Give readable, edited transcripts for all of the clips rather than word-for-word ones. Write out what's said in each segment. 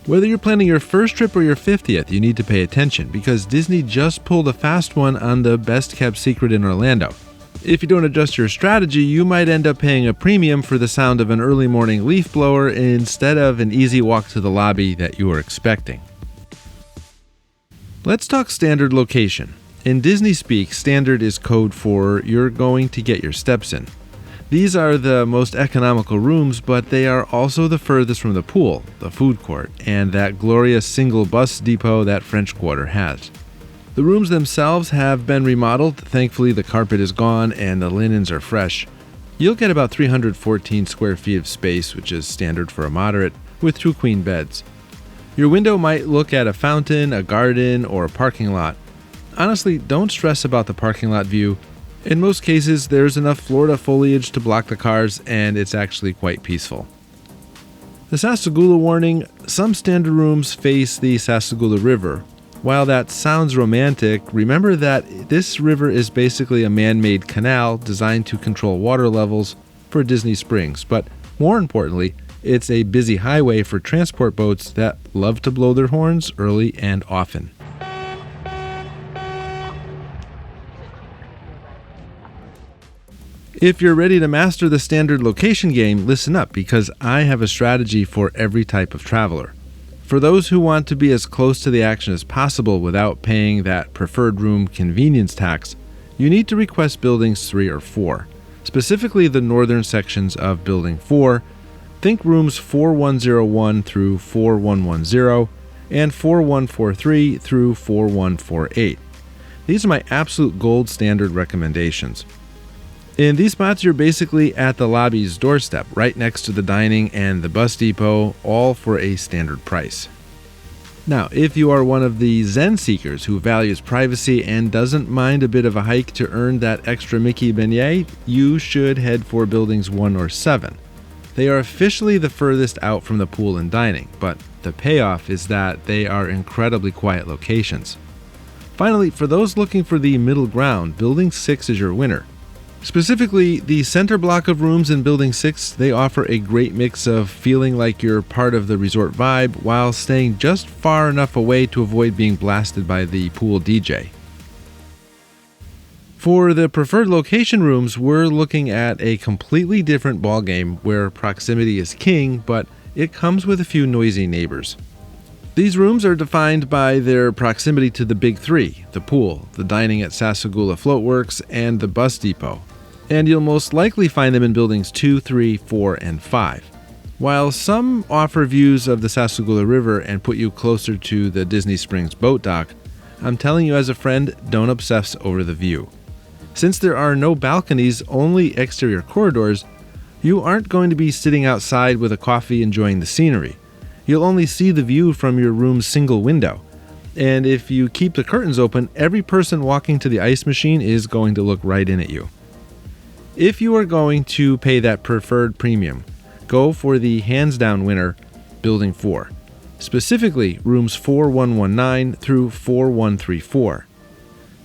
Whether you're planning your first trip or your 50th, you need to pay attention because Disney just pulled a fast one on the best kept secret in Orlando. If you don't adjust your strategy, you might end up paying a premium for the sound of an early morning leaf blower instead of an easy walk to the lobby that you were expecting. Let's talk standard location. In Disney speak, standard is code for you're going to get your steps in. These are the most economical rooms, but they are also the furthest from the pool, the food court, and that glorious single bus depot that French Quarter has. The rooms themselves have been remodeled. Thankfully, the carpet is gone and the linens are fresh. You'll get about 314 square feet of space, which is standard for a moderate, with 2 queen beds. Your window might look at a fountain, a garden, or a parking lot. Honestly, don't stress about the parking lot view. In most cases, there's enough Florida foliage to block the cars, and it's actually quite peaceful. The Sassagoula warning: some standard rooms face the Sassagoula River. While that sounds romantic, remember that this river is basically a man-made canal designed to control water levels for Disney Springs, but more importantly, it's a busy highway for transport boats that love to blow their horns early and often. If you're ready to master the standard location game, listen up because I have a strategy for every type of traveler. For those who want to be as close to the action as possible without paying that preferred room convenience tax, you need to request buildings 3 or 4, specifically the northern sections of Building 4. Think rooms 4101 through 4110 and 4143 through 4148. These are my absolute gold standard recommendations. In these spots, you're basically at the lobby's doorstep, right next to the dining and the bus depot, all for a standard price. Now, if you are one of the Zen seekers who values privacy and doesn't mind a bit of a hike to earn that extra Mickey beignet, you should head for buildings 1 or 7. They are officially the furthest out from the pool and dining, but the payoff is that they are incredibly quiet locations. Finally, for those looking for the middle ground, Building 6 is your winner. Specifically, the center block of rooms in Building 6, they offer a great mix of feeling like you're part of the resort vibe while staying just far enough away to avoid being blasted by the pool DJ. For the preferred location rooms, we're looking at a completely different ballgame where proximity is king, but it comes with a few noisy neighbors. These rooms are defined by their proximity to the big 3, the pool, the dining at Sassagoula Floatworks, and the bus depot. And you'll most likely find them in buildings 2, 3, 4, and 5. While some offer views of the Sassagoula River and put you closer to the Disney Springs boat dock, I'm telling you as a friend, don't obsess over the view. Since there are no balconies, only exterior corridors, you aren't going to be sitting outside with a coffee enjoying the scenery. You'll only see the view from your room's single window. And if you keep the curtains open, every person walking to the ice machine is going to look right in at you. If you are going to pay that preferred premium, go for the hands-down winner, Building 4. Specifically, rooms 4119 through 4134.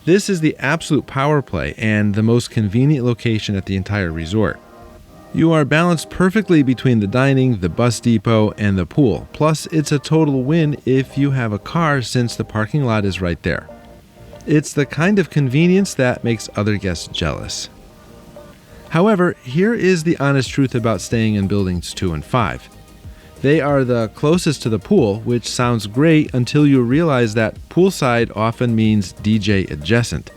This is the absolute power play and the most convenient location at the entire resort. You are balanced perfectly between the dining, the bus depot, and the pool. Plus, it's a total win if you have a car since the parking lot is right there. It's the kind of convenience that makes other guests jealous. However, here is the honest truth about staying in buildings 2 and 5. They are the closest to the pool, which sounds great until you realize that poolside often means DJ adjacent.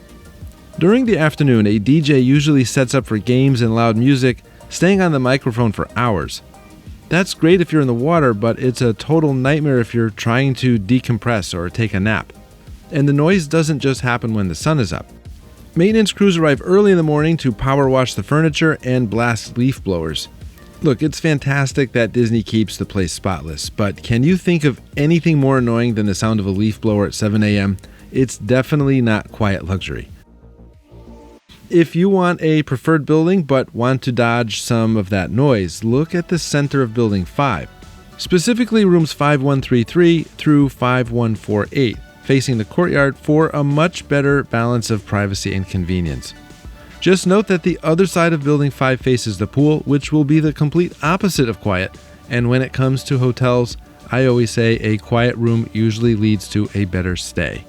During the afternoon, a DJ usually sets up for games and loud music, staying on the microphone for hours. That's great if you're in the water, but it's a total nightmare if you're trying to decompress or take a nap. And the noise doesn't just happen when the sun is up. Maintenance crews arrive early in the morning to power wash the furniture and blast leaf blowers. Look, it's fantastic that Disney keeps the place spotless, but can you think of anything more annoying than the sound of a leaf blower at 7 a.m.? It's definitely not quiet luxury. If you want a preferred building but want to dodge some of that noise, look at the center of Building 5, specifically rooms 5133 through 5148, facing the courtyard for a much better balance of privacy and convenience. Just note that the other side of Building 5 faces the pool, which will be the complete opposite of quiet, and when it comes to hotels, I always say a quiet room usually leads to a better stay.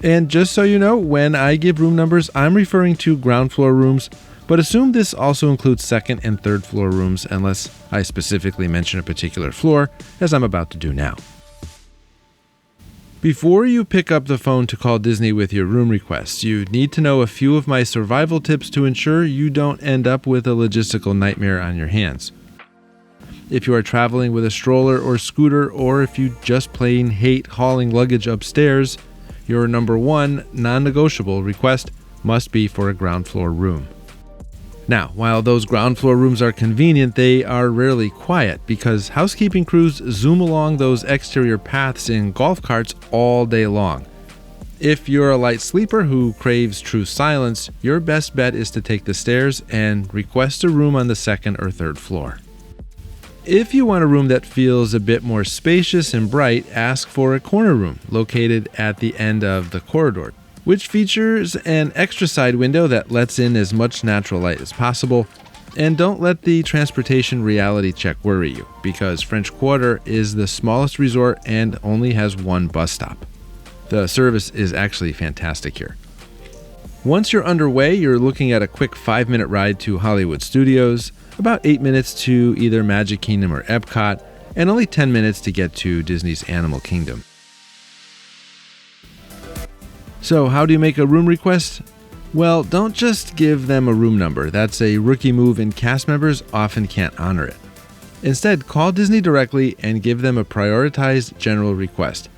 And just so you know, when I give room numbers, I'm referring to ground floor rooms, but assume this also includes second and third floor rooms unless I specifically mention a particular floor, as I'm about to do now. Before you pick up the phone to call Disney with your room requests, you need to know a few of my survival tips to ensure you don't end up with a logistical nightmare on your hands. If you are traveling with a stroller or scooter, or if you just plain hate hauling luggage upstairs, your number one non-negotiable request must be for a ground floor room. Now, while those ground floor rooms are convenient, they are rarely quiet because housekeeping crews zoom along those exterior paths in golf carts all day long. If you're a light sleeper who craves true silence, your best bet is to take the stairs and request a room on the second or third floor. If you want a room that feels a bit more spacious and bright, ask for a corner room located at the end of the corridor, which features an extra side window that lets in as much natural light as possible. And don't let the transportation reality check worry you, because French Quarter is the smallest resort and only has one bus stop. The service is actually fantastic here. Once you're underway, you're looking at a quick 5-minute ride to Hollywood Studios, about 8 minutes to either Magic Kingdom or Epcot, and only 10 minutes to get to Disney's Animal Kingdom. So how do you make a room request? Well, don't just give them a room number. That's a rookie move and cast members often can't honor it. Instead, call Disney directly and give them a prioritized general request.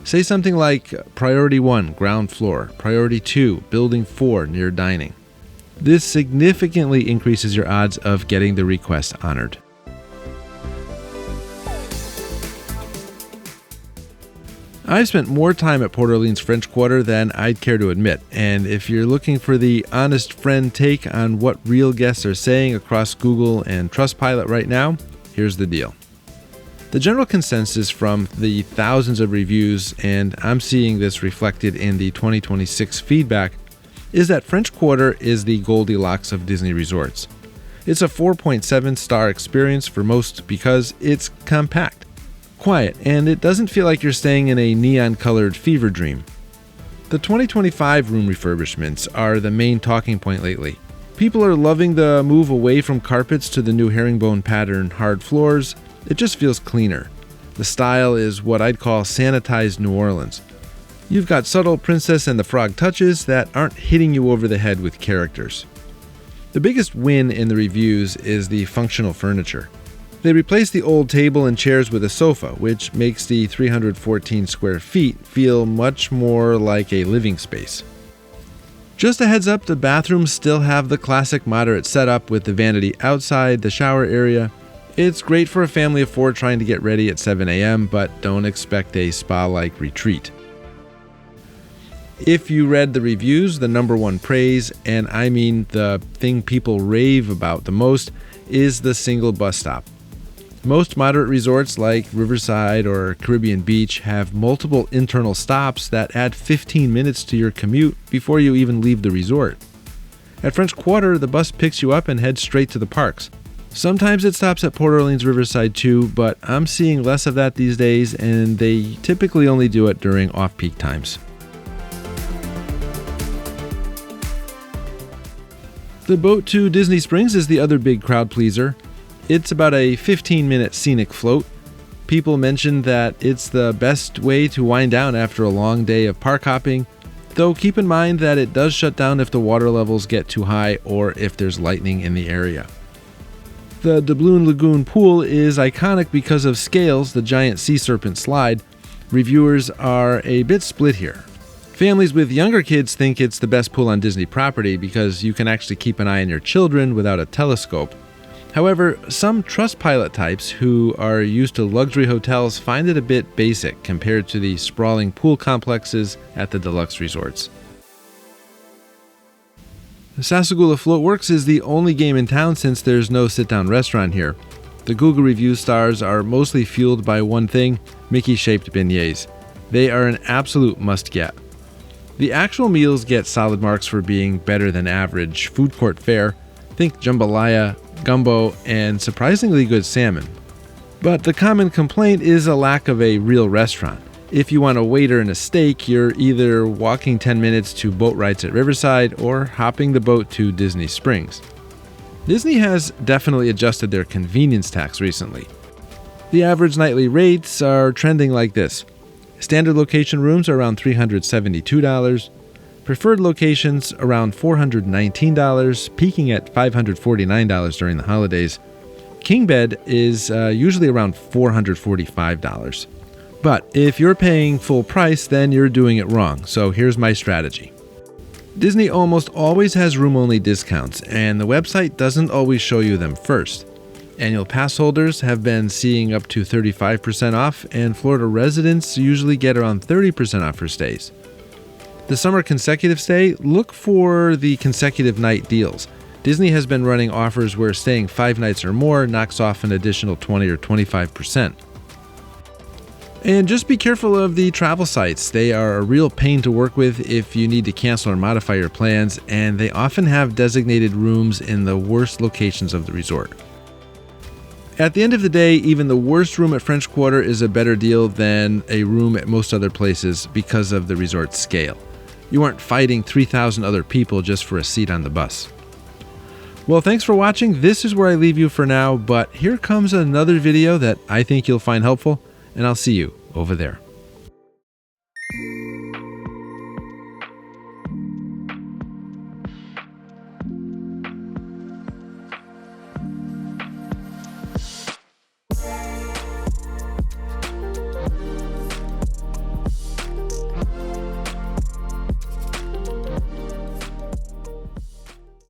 Say something like Priority 1, ground floor, Priority 2, building 4, near dining. This significantly increases your odds of getting the request honored. I've spent more time at Port Orleans French Quarter than I'd care to admit, and if you're looking for the honest friend take on what real guests are saying across Google and Trustpilot right now, here's the deal. The general consensus from the thousands of reviews, and I'm seeing this reflected in the 2026 feedback, is that French Quarter is the Goldilocks of Disney resorts. It's a 4.7 star experience for most because it's compact, quiet, and it doesn't feel like you're staying in a neon-colored fever dream. The 2025 room refurbishments are the main talking point lately. People are loving the move away from carpets to the new herringbone pattern hard floors. It just feels cleaner. The style is what I'd call sanitized New Orleans. You've got subtle Princess and the Frog touches that aren't hitting you over the head with characters. The biggest win in the reviews is the functional furniture. They replaced the old table and chairs with a sofa, which makes the 314 square feet feel much more like a living space. Just a heads up, the bathrooms still have the classic moderate setup with the vanity outside the shower area. It's great for a family of 4 trying to get ready at 7 a.m., but don't expect a spa-like retreat. If you read the reviews, the number one praise, and I mean the thing people rave about the most, is the single bus stop. Most moderate resorts like Riverside or Caribbean Beach have multiple internal stops that add 15 minutes to your commute before you even leave the resort. At French Quarter, the bus picks you up and heads straight to the parks. Sometimes it stops at Port Orleans Riverside too, but I'm seeing less of that these days, and they typically only do it during off-peak times. The boat to Disney Springs is the other big crowd pleaser. It's about a 15-minute scenic float. People mention that it's the best way to wind down after a long day of park hopping, though keep in mind that it does shut down if the water levels get too high or if there's lightning in the area. The Doubloon Lagoon pool is iconic because of Scales, the giant sea serpent slide. Reviewers are a bit split here. Families with younger kids think it's the best pool on Disney property because you can actually keep an eye on your children without a telescope. However, some Trustpilot types who are used to luxury hotels find it a bit basic compared to the sprawling pool complexes at the deluxe resorts. Sassagoula Floatworks is the only game in town since there's no sit-down restaurant here. The Google review stars are mostly fueled by one thing: Mickey-shaped beignets. They are an absolute must-get. The actual meals get solid marks for being better than average food court fare. Think jambalaya, gumbo, and surprisingly good salmon. But the common complaint is a lack of a real restaurant. If you want a waiter and a steak, you're either walking 10 minutes to boat rides at Riverside or hopping the boat to Disney Springs. Disney has definitely adjusted their convenience tax recently. The average nightly rates are trending like this. Standard location rooms are around $372, preferred locations around $419, peaking at $549 during the holidays. King bed is usually around $445. But if you're paying full price, then you're doing it wrong. So here's my strategy. Disney almost always has room-only discounts, and the website doesn't always show you them first. Annual pass holders have been seeing up to 35% off, and Florida residents usually get around 30% off for stays. The summer consecutive stay, look for the consecutive night deals. Disney has been running offers where staying 5 nights or more knocks off an additional 20 or 25%. And just be careful of the travel sites. They are a real pain to work with if you need to cancel or modify your plans, and they often have designated rooms in the worst locations of the resort. At the end of the day, even the worst room at French Quarter is a better deal than a room at most other places because of the resort's scale. You aren't fighting 3,000 other people just for a seat on the bus. Well, thanks for watching. This is where I leave you for now, but here comes another video that I think you'll find helpful, and I'll see you over there.